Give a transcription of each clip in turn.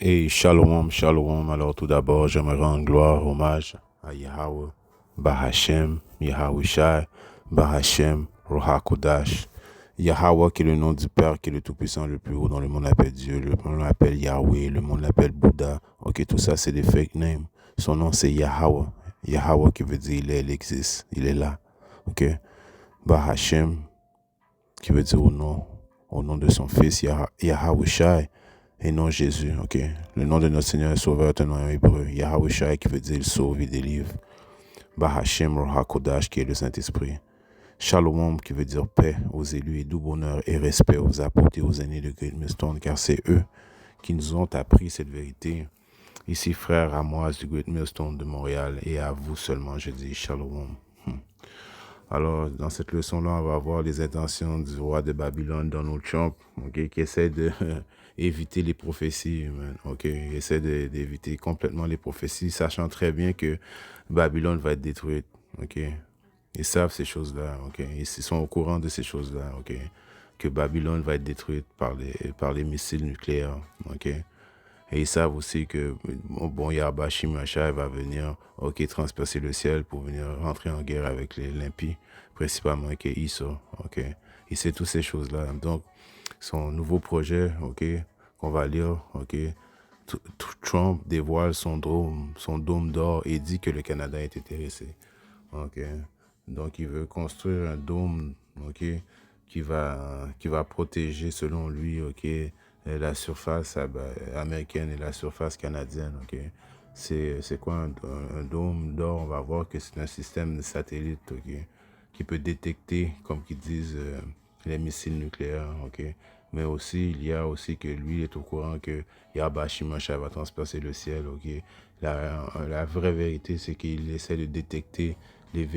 Et shalom, shalom. Alors tout d'abord, j'aimerais rendre gloire, hommage à Yahweh, Bahashem, Yahweh Shai, Bahashem, Rohakodash. Yahweh qui est le nom du Père, qui est le Tout-Puissant, le plus haut, dans le monde l'appelle Dieu, le monde l'appelle Yahweh, le monde l'appelle Bouddha. Ok, tout ça c'est des fake names. Son nom c'est Yahweh. Yahweh qui veut dire il existe, il est là. Ok, Bahashem qui veut dire au nom de son fils Yahweh Shai. Et non Jésus, ok. Le nom de notre Seigneur et Sauveur est un nom hébreu. Yahweh Shai qui veut dire il sauve, il délivre. Bahashem Rohakodash qui est le Saint-Esprit. Shalom qui veut dire paix aux élus et doux bonheur et respect aux apôtres et aux aînés de Great Millstone, car c'est eux qui nous ont appris cette vérité. Ici, frère Amoise du Great Millstone de Montréal, et à vous seulement, je dis Shalom. Alors, dans cette leçon-là, on va voir les intentions du roi de Babylone, Donald Trump, okay, qui essaie de éviter les prophéties, okay, il essaie d'éviter complètement les prophéties, sachant très bien que Babylone va être détruite, okay. Ils savent ces choses-là, okay. Ils sont au courant de ces choses-là, okay, que Babylone va être détruite par les missiles nucléaires, okay. Et ils savent aussi que Yahweh Shimashai va venir, ok, transpercer le ciel pour venir rentrer en guerre avec les l'impi, principalement avec Issa, ok. Il sait toutes ces choses-là. Donc, son nouveau projet, ok, qu'on va lire, ok, Trump dévoile son dôme d'or et dit que le Canada est intéressé, ok. Donc, il veut construire un dôme, ok, qui va protéger, selon lui, ok, la surface américaine et la surface canadienne, ok. C'est quoi un dôme d'or? On va voir que c'est un système de satellite, ok, qui peut détecter, comme qu'ils disent, les missiles nucléaires, ok. Mais aussi, il y a aussi que lui est au courant que Yahweh Shimashai va transpercer le ciel, ok. La vraie vérité, c'est qu'il essaie de détecter les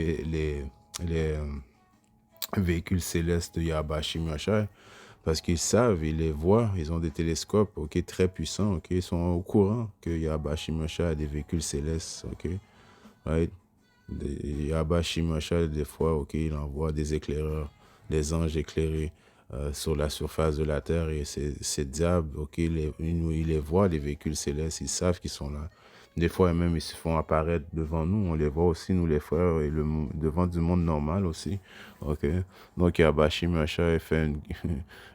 véhicules célestes de Yahweh Shimashai, parce qu'ils savent, ils les voient, ils ont des télescopes, ok, très puissants, ok, ils sont au courant que Yahweh Shimashai a des véhicules célestes, ok, right? Yahweh Shimashai, des fois, ok, il envoie des éclaireurs, des anges éclairés sur la surface de la terre, et ces diables, ok, ils les voient, les véhicules célestes, ils savent qu'ils sont là. Des fois, même, ils se font apparaître devant nous. On les voit aussi, nous, les frères, et devant du monde normal aussi. OK? Donc, Yabashi Macha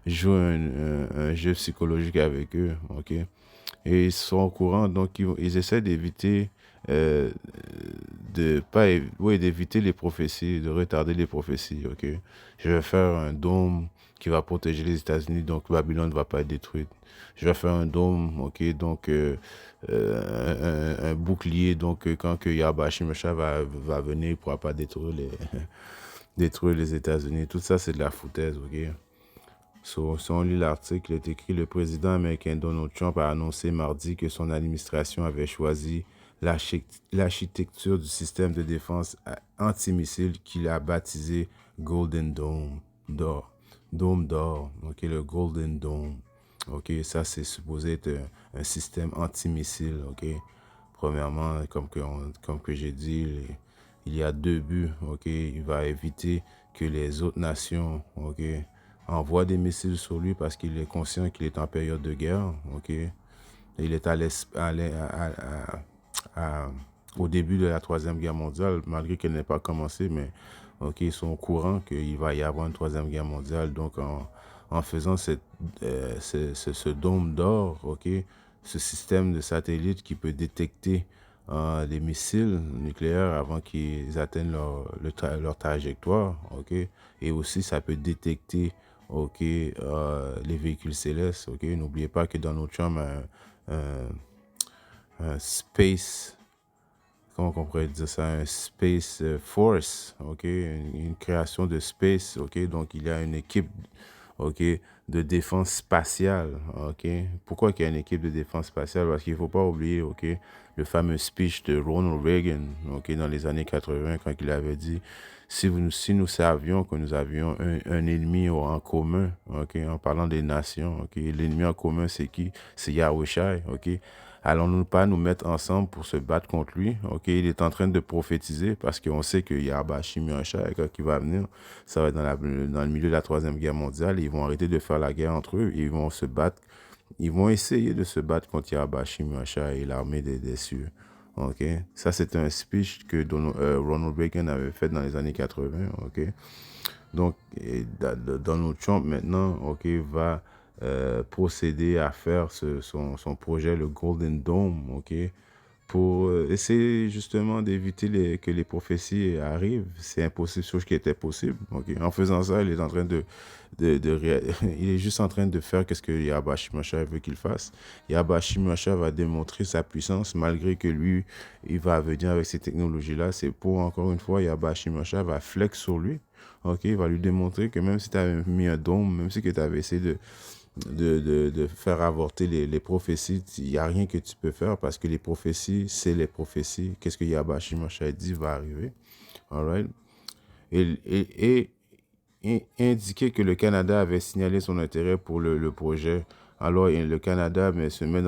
joue un jeu psychologique avec eux. OK? Et ils sont au courant, donc ils essaient d'éviter d'éviter les prophéties, de retarder les prophéties, ok. Je vais faire un dôme qui va protéger les États-Unis, donc Babylone ne va pas être détruite. Je vais faire un dôme, ok, donc un bouclier, donc quand que Yahweh Shimashai va venir, il ne pourra pas détruire détruire les États-Unis. Tout ça, c'est de la foutaise, ok. Si on lit l'article, il est écrit: le président américain Donald Trump a annoncé mardi que son administration avait choisi l'architecture du système de défense antimissile qu'il a baptisé Golden Dome d'or. Dôme d'or, ok, le Golden Dome. Ok, ça c'est supposé être un système antimissile, ok. Premièrement, comme que j'ai dit, il y a deux buts, ok. Il va éviter que les autres nations, ok, envoient des missiles sur lui parce qu'il est conscient qu'il est en période de guerre, ok. Il est au début de la Troisième Guerre mondiale, malgré qu'elle n'ait pas commencé, mais ok, ils sont au courant qu'il va y avoir une Troisième Guerre mondiale. Donc, en faisant ce dôme d'or, ok, ce système de satellite qui peut détecter les missiles nucléaires avant qu'ils atteignent leur trajectoire, ok, et aussi ça peut détecter, ok, les véhicules célestes, ok. N'oubliez pas que Donald Trump a un space, comment on pourrait dire ça, un space force, ok, une création de space, ok. Donc il y a une équipe, ok, de défense spatiale, ok. Pourquoi qu'il y a une équipe de défense spatiale? Parce qu'il ne faut pas oublier, ok, le fameux speech de Ronald Reagan, ok, dans les années 80, quand il avait dit: si nous savions que nous avions un ennemi en commun, ok, en parlant des nations, ok, l'ennemi en commun c'est qui? C'est Yahweh Shai, ok. Allons-nous pas nous mettre ensemble pour se battre contre lui? Ok, il est en train de prophétiser parce qu'on sait que Yahweh Shimashai, quand il va venir, ça va être dans le milieu de la Troisième Guerre mondiale. Ils vont arrêter de faire la guerre entre eux et ils vont se battre Ils vont essayer de se battre contre Yahbashim Yahshua et l'armée des cieux. OK? Ça, c'est un speech que Ronald Reagan avait fait dans les années 80. OK? Donc, Donald Trump, maintenant, OK, va procéder à faire son projet, le Golden Dome, OK, pour essayer justement d'éviter que les prophéties arrivent. C'est impossible, chose qui était possible. Okay? En faisant ça, il est en train il est juste en train de faire ce que Yahweh Shimosha veut qu'il fasse. Yahweh Shimosha va démontrer sa puissance malgré que lui, il va venir avec ces technologies-là. C'est pour, encore une fois, Yahweh Shimosha va flex sur lui. Ok, il va lui démontrer que même si tu avais mis un dôme, même si tu avais essayé de faire avorter les prophéties, il n'y a rien que tu peux faire parce que les prophéties, c'est les prophéties. Qu'est-ce que Yahweh Shimosha dit va arriver. All right? Et indiquer que le Canada avait signalé son intérêt pour le projet. Alors, le Canada se met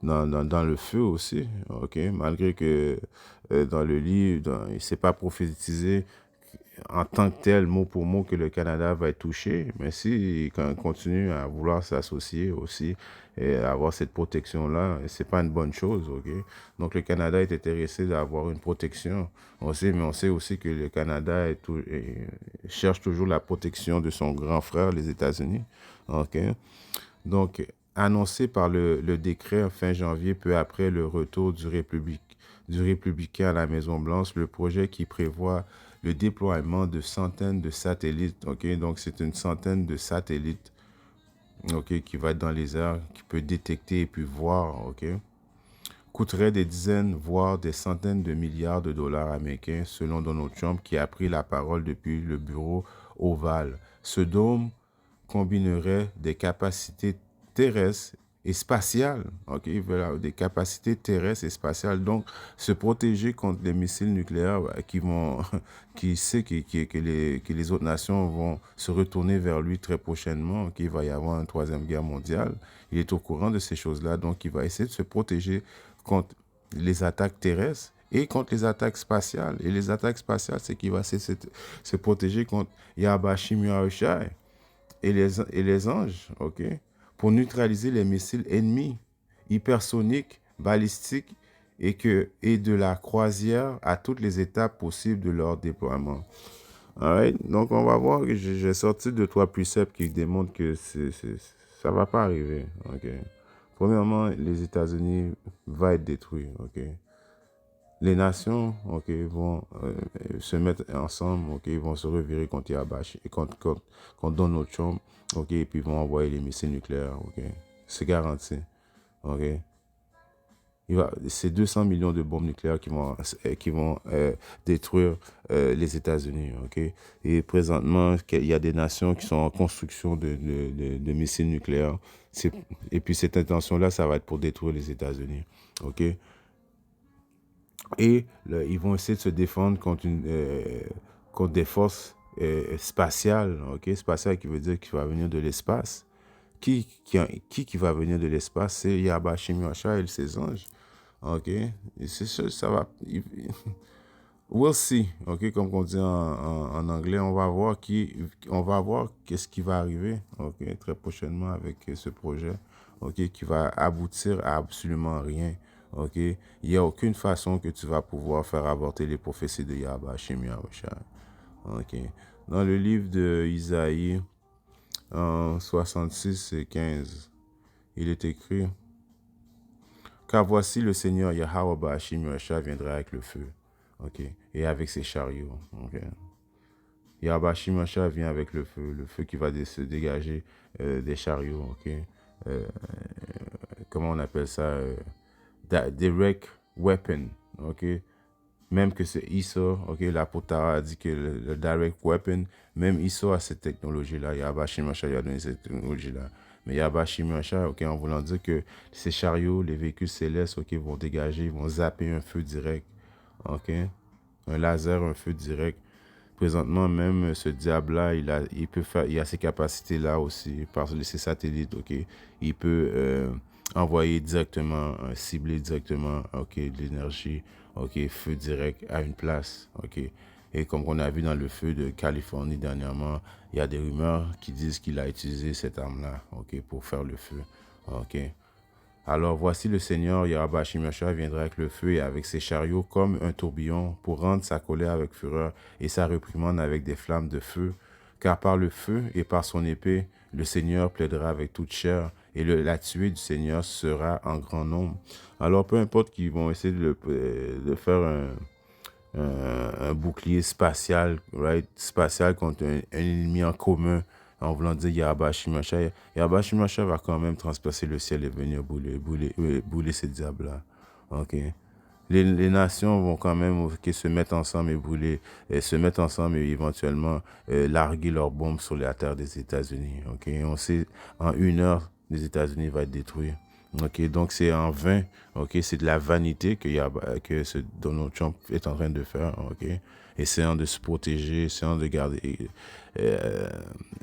dans le feu aussi, ok, malgré que dans le livre, il ne s'est pas prophétisé en tant que tel, mot pour mot, que le Canada va être touché, mais si quand on continue à vouloir s'associer aussi et avoir cette protection-là, c'est pas une bonne chose, ok? Donc le Canada est intéressé d'avoir une protection, mais on sait aussi que le Canada cherche toujours la protection de son grand frère, les États-Unis, ok? Donc, annoncé par le décret fin janvier, peu après le retour du républicain à la Maison-Blanche, le projet qui prévoit le déploiement de centaines de satellites. Okay? Donc, c'est une centaine de satellites, okay, qui va être dans les airs, qui peut détecter et puis voir, okay, coûterait des dizaines, voire des centaines de milliards de dollars américains, selon Donald Trump, qui a pris la parole depuis le bureau ovale. Ce dôme combinerait des capacités terrestres et spatiales. Ok, ils veulent avoir des capacités terrestres et spatiales. Donc, se protéger contre les missiles nucléaires qui sait que les autres nations vont se retourner vers lui très prochainement, qu'il va y avoir une troisième guerre mondiale. Il est au courant de ces choses-là. Donc, il va essayer de se protéger contre les attaques terrestres et contre les attaques spatiales. Et les attaques spatiales, c'est qu'il va se protéger contre Yahbashim Yahushai et les anges, ok, pour neutraliser les missiles ennemis hypersoniques, balistiques et de la croisière à toutes les étapes possibles de leur déploiement. Alright? Donc, on va voir que j'ai sorti 2-3 préceptes qui démontrent que ça va pas arriver. Ok? Premièrement, les États-Unis vont être détruits. Ok? Les nations, ok, vont se mettre ensemble, ok, ils vont se revirer contre Yabash et contre Donald Trump, ok, et puis ils vont envoyer les missiles nucléaires, ok. C'est garanti, ok. C'est 200 millions de bombes nucléaires qui vont détruire les États-Unis, ok. Et présentement, il y a des nations qui sont en construction de missiles nucléaires. Et puis cette intention-là, ça va être pour détruire les États-Unis, ok. Et ils vont essayer de se défendre contre des forces spatiales, ok, spatiales qui veut dire qu'il va venir de l'espace. Qui va venir de l'espace? C'est Yahbashim Yahshua et ses anges, ok. Et c'est sûr, ça va. We'll see, ok, comme on dit en anglais, on va voir qu'est-ce qui va arriver, ok, très prochainement avec ce projet, ok, qui va aboutir à absolument rien. Ok, il n'y a aucune façon que tu vas pouvoir faire avorter les prophéties de Yahbashim Yahushua. Ok, dans le livre de Isaïe, en 66 et 15, il est écrit: car voici le Seigneur Yahweh Bashim Yahushua viendra avec le feu, ok, et avec ses chariots. Ok, Yahbashim Yahushua vient avec le feu qui va se dégager des chariots. Ok, comment on appelle ça? Direct weapon, ok. Même que c'est ISO, ok, la Potara a dit que le direct weapon, même ISO a cette technologie-là. Yahbashim Yahshua a donné cette technologie-là. Mais Yahbashim Yahshua, ok, en voulant dire que ces chariots, les véhicules célestes, ok, vont dégager, vont zapper un feu direct, ok, un laser, un feu direct. Présentement, même ce diable-là, il a ces capacités-là aussi, par ses satellites, ok. Il peut envoyer directement, cibler directement, ok, de l'énergie, ok, feu direct à une place, ok. Et comme on a vu dans le feu de Californie dernièrement, il y a des rumeurs qui disent qu'il a utilisé cette arme-là, ok, pour faire le feu, ok. Alors voici le Seigneur Yahweh Shimashah viendra avec le feu et avec ses chariots comme un tourbillon pour rendre sa colère avec fureur et sa réprimande avec des flammes de feu. Car par le feu et par son épée, le Seigneur plaidera avec toute chair et la tuée du Seigneur sera en grand nombre. Alors peu importe qu'ils vont essayer de faire un bouclier spatial, right? Spatial contre un ennemi en commun, en voulant dire Yahweh Shimashah. Yahweh Shimashah va quand même transpercer le ciel et venir bouler ces diables-là. Ok. Les nations vont quand même se mettre ensemble et se mettre ensemble et éventuellement larguer leurs bombes sur la terre des États-Unis. Ok. On sait en 1 heure, les États-Unis vont être détruits. Ok, donc c'est en vain. Ok, c'est de la vanité que ce Donald Trump est en train de faire. Ok, essayant de se protéger, essayant de garder, euh,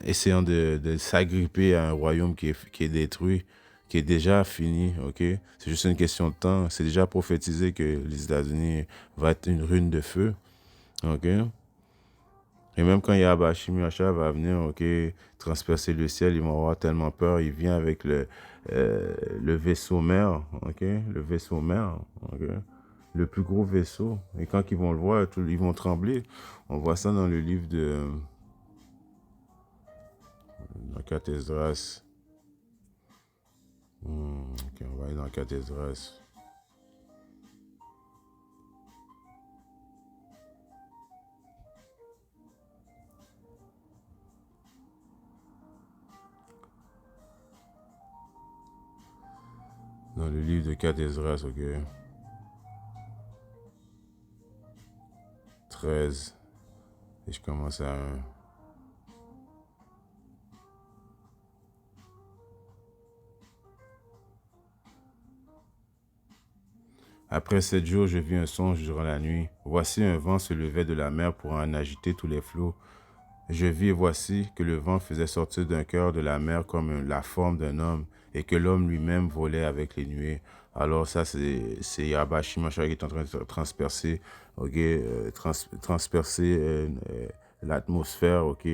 essayant de s'agripper à un royaume qui est détruit, qui est déjà fini. Ok, c'est juste une question de temps. C'est déjà prophétisé que les États-Unis vont être une rune de feu. Ok. Et même quand Yahweh Shimashah va venir, ok, transpercer le ciel, ils vont avoir tellement peur. Il vient avec le vaisseau mère, ok, le vaisseau mère, ok, le plus gros vaisseau. Et quand ils vont le voir, ils vont trembler. On voit ça dans le livre de dans 4 Esdras. Ok, on va aller dans 4 Esdras. Dans le livre de 4 Esdras, ok, 13. Et je commence à 1. Après 7 jours, je vis un songe durant la nuit. Voici un vent se levait de la mer pour en agiter tous les flots. Je vis et voici que le vent faisait sortir d'un cœur de la mer comme la forme d'un homme et que l'homme lui-même volait avec les nuées. Alors ça, c'est Yahweh Shimashah qui est en train de transpercer, ok, transpercer l'atmosphère, ok,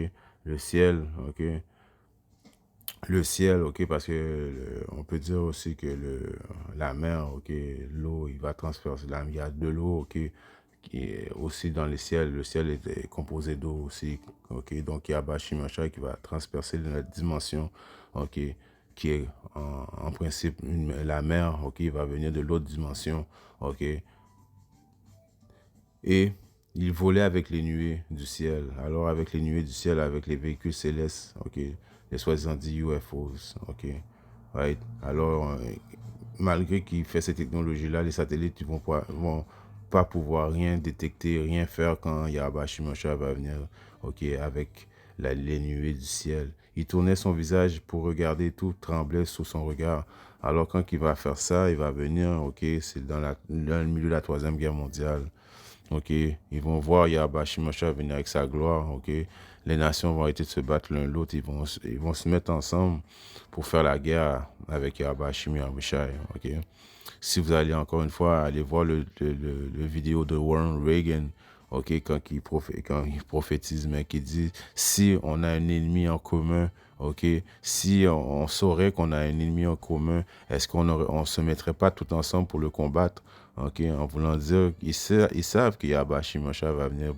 le ciel, ok. Le ciel, ok, parce que on peut dire aussi que la mer, ok, l'eau, il va transpercer. Là, il y a de l'eau, ok, qui est aussi dans le ciel. Le ciel est composé d'eau aussi, ok. Donc, il y a Bashimacha qui va transpercer notre dimension, ok, qui est en principe la mer, ok, il va venir de l'autre dimension, ok. Et il volait avec les nuées du ciel. Alors, avec les nuées du ciel, avec les véhicules célestes, ok, les soi-disant dit UFOs, ok. Right. Alors, malgré qu'il fait ces technologies-là, les satellites ne vont pas pouvoir rien détecter, rien faire quand Yahweh Shimashah va venir, ok, avec les nuées du ciel. Il tournait son visage pour regarder, tout tremblait sous son regard. Alors, quand il va faire ça, il va venir, ok, c'est dans le milieu de la Troisième Guerre mondiale. Ok, ils vont voir Yahweh Shimashah venir avec sa gloire. Ok, les nations vont arrêter de se battre l'un l'autre. Ils vont se mettre ensemble pour faire la guerre avec Yahweh Shimashah. Ok, si vous allez encore une fois aller voir le vidéo de Warren Reagan, ok, quand il prophétise, mais qui dit si on a un ennemi en commun, ok, si on saurait qu'on a un ennemi en commun, est-ce on se mettrait pas tout ensemble pour le combattre? Ok, en voulant dire, ils savent que Yahweh Shimashah va venir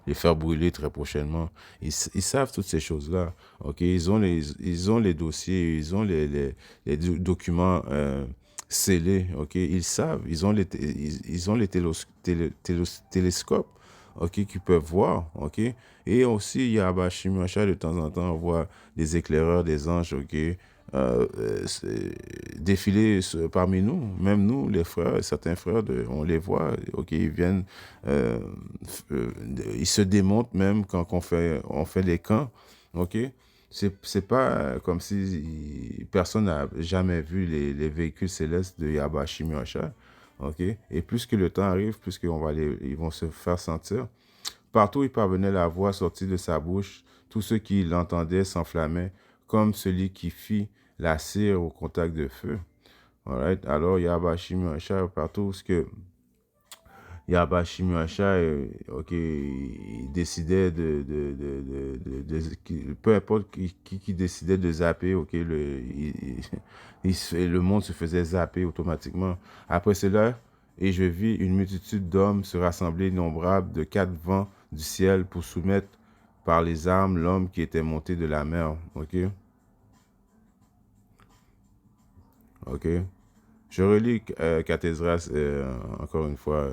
les faire brûler très prochainement. Ils savent toutes ces choses-là. Ok, ils ont les dossiers, ils ont les documents scellés. Ok, ils savent, ils ont les télescopes. Ok, qui peuvent voir. Ok, et aussi Yahweh Shimashah de temps en temps on voit des éclaireurs, des anges. Ok, défiler parmi nous, même nous, les frères, certains frères, on les voit, ok, ils viennent, euh, euh, ils se démontent même quand on fait les camps, ok. C'est pas comme si personne n'a jamais vu les véhicules célestes de Yahweh Shimashah, ok. Et plus que le temps arrive, plus ils vont se faire sentir. Partout où il parvenait la voix sortie de sa bouche, tous ceux qui l'entendaient s'enflammaient, comme celui qui fit la cire au contact de feu. Alright? Alors, Yahweh Shimashah, partout où Yahbashim Yahushua, ok, il décidait peu importe qui décidait de zapper, ok, le monde se faisait zapper automatiquement. Après cela, et je vis une multitude d'hommes se rassembler innombrables de quatre vents du ciel pour soumettre par les armes l'homme qui était monté de la mer, ok, ok. Je relis Cathésras encore une fois.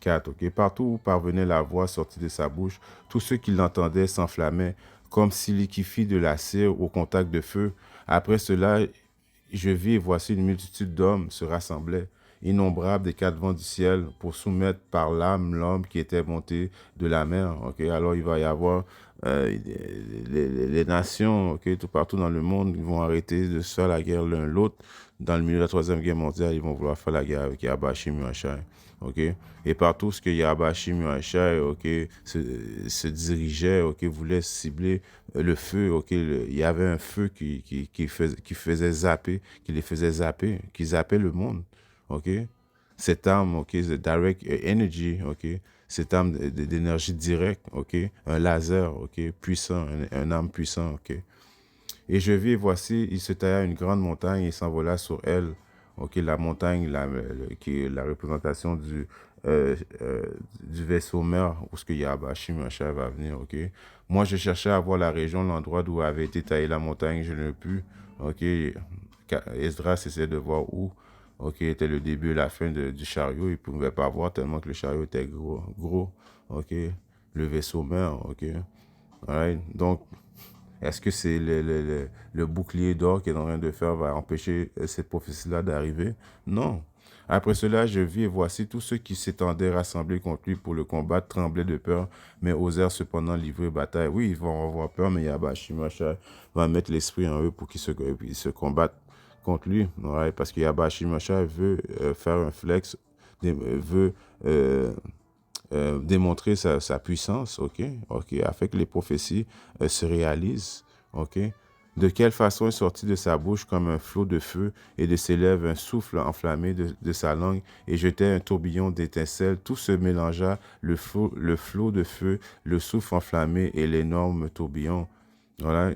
4. Ok. Partout où parvenait la voix sortie de sa bouche, tous ceux qui l'entendaient s'enflammaient, comme si liquéfiés de la cire au contact de feu. Après cela, je vis et voici une multitude d'hommes se rassemblaient, innombrables des quatre vents du ciel, pour soumettre par l'âme l'homme qui était monté de la mer. Ok. Alors il va y avoir les nations, ok, tout partout dans le monde, ils vont arrêter de se faire la guerre l'un l'autre. Dans le milieu de la Troisième Guerre mondiale, ils vont vouloir faire la guerre avec Yahbashim Yahushua. Ok. Et partout ce que Yahbashim Yahushua, ok, se dirigeait, ok, voulait cibler le feu, ok, il y avait un feu qui faisait zapper, qui les faisait zapper, qui zappait le monde, ok. Cette arme, ok, the direct energy, ok, cette arme d'énergie directe, ok, un laser, ok, puissant, un arme puissant, ok. Et je vis, voici, il se tailla une grande montagne et s'envola sur elle. Ok, la montagne, qui est la représentation euh, euh, du vaisseau mère, où ce que Yahbashim Yahushua va venir. Ok, moi je cherchais à voir la région, l'endroit d'où avait été taillée la montagne, je ne pus. Ok, Esdras essayait de voir où. Ok, était le début et la fin du chariot. Il ne pouvait pas voir tellement que le chariot était gros. Gros. Ok, le vaisseau mère. Ok, alright. Donc est-ce que c'est le bouclier d'or qu'il est en train de faire va empêcher cette prophétie-là d'arriver? Non. Après cela, je vis et voici tous ceux qui s'étendaient rassemblés contre lui pour le combattre tremblaient de peur, mais osèrent cependant livrer bataille. Oui, ils vont avoir peur, mais Yahbashim Yahushua va mettre l'esprit en eux pour qu'ils se combattent contre lui. Ouais, parce que Yahbashim Yahushua veut faire un flex, veut démontrer sa puissance, ok, ok, afin que les prophéties se réalisent, ok. De quelle façon est sorti de sa bouche comme un flot de feu et de ses lèvres un souffle enflammé de sa langue et jetait un tourbillon d'étincelles. Tout se mélangea, le flot de feu, le souffle enflammé et l'énorme tourbillon. Voilà.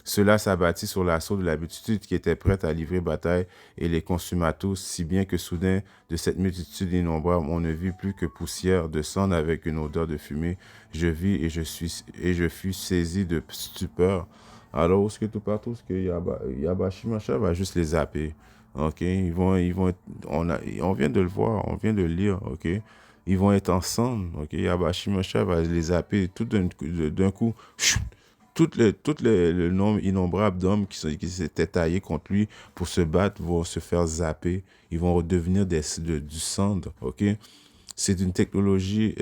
Cela s'abattit sur l'assaut de la multitude qui était prête à livrer bataille et les consuma tous, si bien que soudain, de cette multitude innombrable, on ne vit plus que poussière descendre avec une odeur de fumée. Je vis et je fus saisi de stupeur. Alors, ce que tout partout, ce que Yahbashim Yahushua va juste les zapper. Ok, on vient de le voir, on vient de le lire. Ok, ils vont être ensemble. Ok, Yahbashim Yahushua va les zapper tout d'un coup. Le nombre innombrable d'hommes qui s'étaient taillés contre lui pour se battre vont se faire zapper. Ils vont redevenir du cendre. Ok, c'est une technologie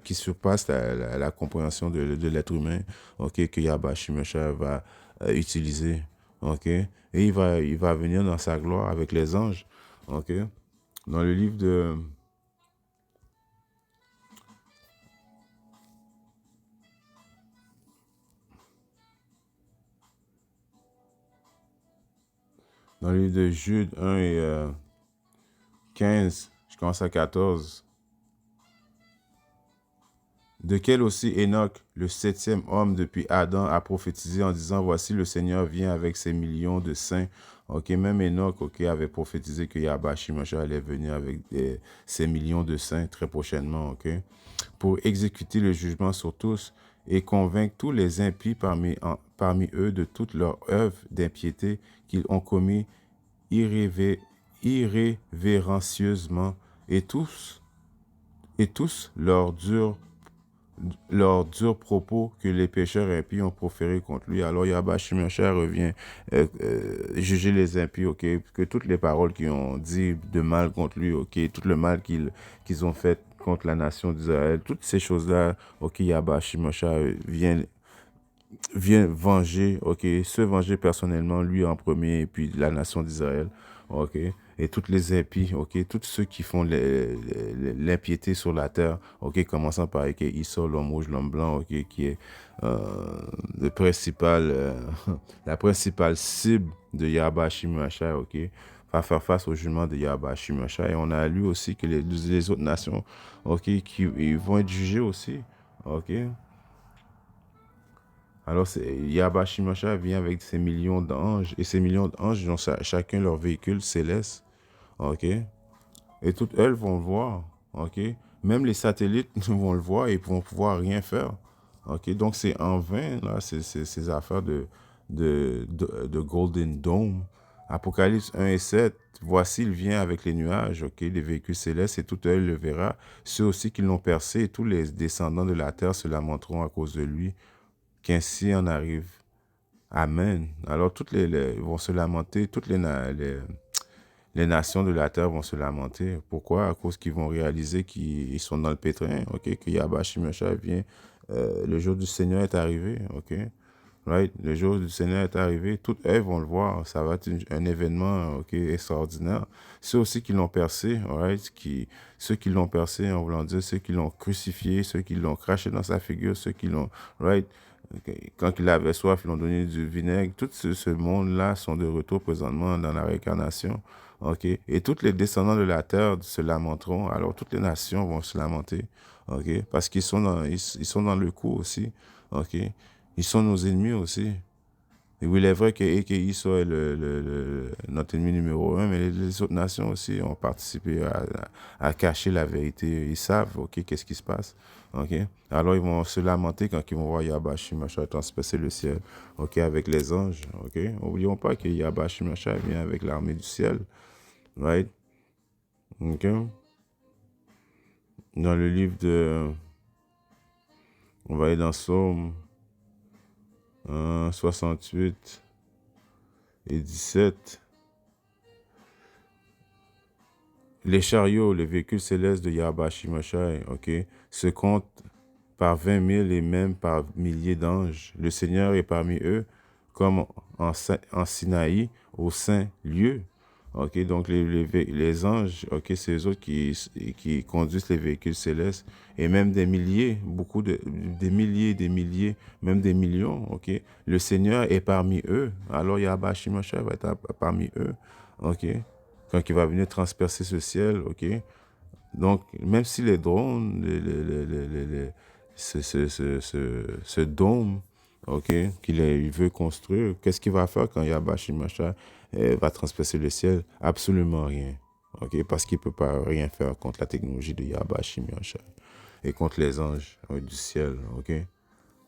qui surpasse la compréhension de l'être humain. Ok, que Yahbashim Yahushua va utiliser. Ok, et il va venir dans sa gloire avec les anges. Ok, dans le livre de Jude 1 et 15, je commence à 14. De quel aussi Enoch, le septième homme depuis Adam, a prophétisé en disant, voici le Seigneur vient avec ses millions de saints. Ok, même Enoch, ok, avait prophétisé que Yahbashim Yahushua allait venir avec ses millions de saints très prochainement, ok, pour exécuter le jugement sur tous et convaincre tous les impies parmi eux de toute leur œuvre d'impiété qu'ils ont commis irrévérencieusement et tous leurs durs propos que les pécheurs impies ont proférés contre lui. Alors Yahbashim Yahushua revient juger les impies, ok, que toutes les paroles qu'ils ont dit de mal contre lui, ok, tout le mal qu'ils ont fait contre la nation d'Israël, toutes ces choses-là, ok, Yahbashim Yahushua vient venger, ok, se venger personnellement, lui en premier, et puis la nation d'Israël, ok, et toutes les impies, ok, tous ceux qui font l'impiété sur la terre, ok, commençant par Esau, l'homme rouge, l'homme blanc, ok, qui est le principal, la principale cible de Yahbashim Yahushua, ok, va faire face au jugement de Yahweh Shimosha. Et on a lu aussi que les autres nations, ok, ils vont être jugés aussi, ok. Alors, Yahweh Shimosha vient avec ses millions d'anges, et ces millions d'anges, ils ont chacun leur véhicule céleste, ok. Et toutes elles vont le voir, ok. Même les satellites vont le voir et ils vont pouvoir rien faire, ok. Donc, c'est en vain, là, ces affaires de Golden Dome. Apocalypse 1 et 7, voici, il vient avec les nuages, ok, les véhicules célestes, et tout œil le verra. Ceux aussi qui l'ont percé, et tous les descendants de la terre se lamenteront à cause de lui, qu'ainsi en arrive. Amen. Alors, toutes les vont se lamenter, toutes les nations de la terre vont se lamenter. Pourquoi? À cause qu'ils vont réaliser qu'ils sont dans le pétrin, ok, que Yahweh Shimosha vient, le jour du Seigneur est arrivé, ok. Right? Le jour du Seigneur est arrivé, toutes elles vont le voir. Ça va être un événement, ok, extraordinaire. Ceux aussi qui l'ont percé, right? Ceux qui l'ont percé, en voulant dire, ceux qui l'ont crucifié, ceux qui l'ont craché dans sa figure, ceux qui l'ont, right? Quand il avait soif, ils l'ont donné du vinaigre. Tout ce monde-là sont de retour présentement dans la réincarnation. OK? Et tous les descendants de la terre se lamenteront. Alors, toutes les nations vont se lamenter. OK? Parce qu'ils sont ils sont dans le coup aussi. OK? Ils sont nos ennemis aussi. Et oui, il est vrai que EKI soit notre ennemi numéro un, mais les autres nations aussi ont participé à cacher la vérité. Ils savent, OK, qu'est-ce qui se passe. OK? Alors, ils vont se lamenter quand ils vont voir Yahweh Shimosha transpercer le ciel, OK, avec les anges. OK? N'oublions pas que Yahweh Shimosha vient avec l'armée du ciel. Right? OK? Dans le livre de... On va aller dans Psaume 68 et 17. Les chariots, les véhicules célestes de Yahweh Shimosha, ok, se comptent par 20 000 et même par milliers d'anges. Le Seigneur est parmi eux, comme en Sinaï, au saint lieu. Ok, donc les anges, ok, c'est eux autres qui conduisent les véhicules célestes, et même des milliers, des milliers, même des millions, ok. Le Seigneur est parmi eux, alors Yahweh Shimosha va être parmi eux, ok, quand il va venir transpercer ce ciel, ok. Donc, même si les drones, ce dôme, ok, il veut construire, qu'est-ce qu'il va faire quand Yahweh Shimosha va transpercer le ciel? Absolument rien, ok, parce qu'il ne peut pas rien faire contre la technologie de Yahweh Shimosha et contre les anges du ciel, ok.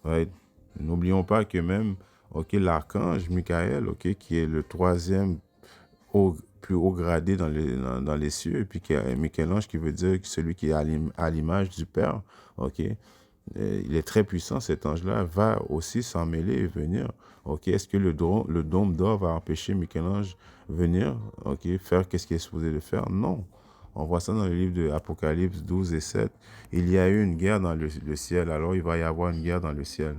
Right? N'oublions pas que même, ok, l'archange Michael, ok, qui est le troisième plus haut gradé dans les cieux, et puis qu'il y a Michel-Ange qui veut dire celui qui est à l'image du Père, ok. Il est très puissant, cet ange-là, va aussi s'en mêler et venir. Ok, est-ce que le dôme d'or va empêcher Michel-Ange venir, ok, faire qu'est-ce qu'il est supposé de faire? Non. On voit ça dans le livre de Apocalypse 12 et 7. Il y a eu une guerre dans le ciel, alors il va y avoir une guerre dans le ciel.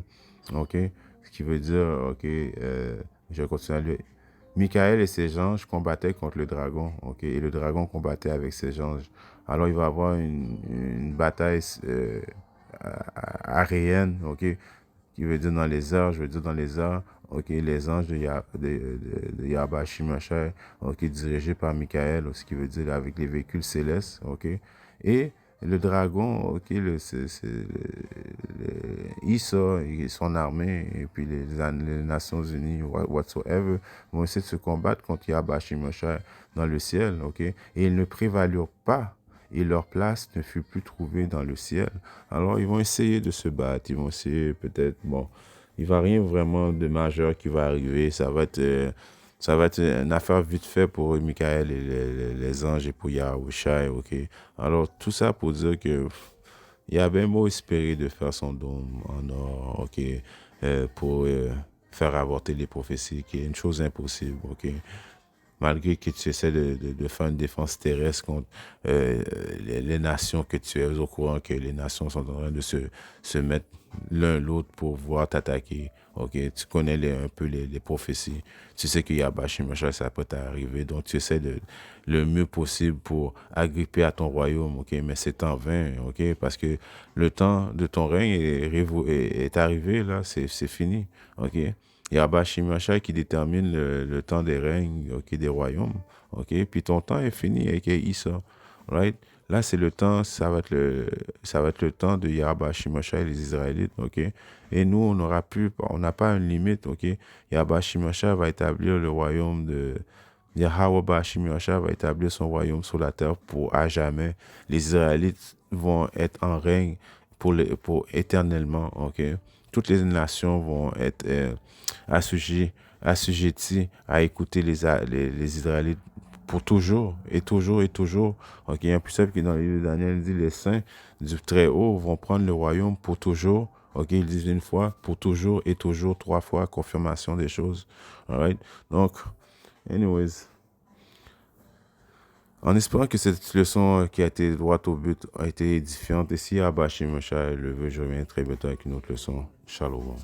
Ok, ce qui veut dire, ok, je vais continuer à lire. Michael et ses anges combattaient contre le dragon, ok, et le dragon combattait avec ses anges. Alors il va y avoir une bataille aérienne, ok, qui veut dire dans les airs, je veux dire dans les airs, ok, les anges de Yahweh Shimosha, ok, dirigés par Michael, ce qui veut dire avec les véhicules célestes, ok, et le dragon, ok, il sort, son armée, et puis les Nations Unies, whatsoever, vont essayer de se combattre contre Yahweh Shimosha dans le ciel, ok, et ils ne prévalurent pas, et leur place ne fut plus trouvée dans le ciel. Alors, ils vont essayer de se battre, ils vont essayer peut-être, bon, il va rien vraiment de majeur qui va arriver, ça va être une affaire vite fait pour Michael et les anges et pour Yahushua, ok. Alors, tout ça pour dire que il y a bien beau espérer de faire son dôme en or, ok, pour faire avorter les prophéties, qui est une chose impossible, ok. Malgré que tu essaies de faire une défense terrestre contre les nations, que tu es au courant que les nations sont en train de se mettre l'un l'autre pour pouvoir t'attaquer. Ok, tu connais un peu les prophéties. Tu sais qu'il y a Bachimachal, ça peut t'arriver. Donc, tu essaies le mieux possible pour agripper à ton royaume. Ok, mais c'est en vain. Ok, parce que le temps de ton règne est arrivé. Là, c'est fini. Ok. Yahweh Shimashai qui détermine le temps des règnes, ok, des royaumes. Ok, puis ton temps est fini avec Issa. Right? Là, c'est le temps, ça va être le temps de Yahweh Shimashai et les Israélites. Ok? Et nous, on n'a pas une limite. Ok? Yahweh Shimashai va établir le royaume de Yahweh Bashim Yahshua va établir son royaume sur la terre pour à jamais. Les Israélites vont être en règne pour éternellement. Ok, toutes les nations vont être assujetties à écouter les Israélites pour toujours et toujours et toujours. Ok, il y a un précepte qui dans le livre de Daniel dit les saints du Très-Haut vont prendre le royaume pour toujours. Ok, ils disent une fois, pour toujours et toujours, 3 fois, confirmation des choses. Alright? Donc, anyways, en espérant que cette leçon qui a été droite au but a été édifiante, et si Abba Shimosha le veut, je reviens très bientôt avec une autre leçon. Shalom.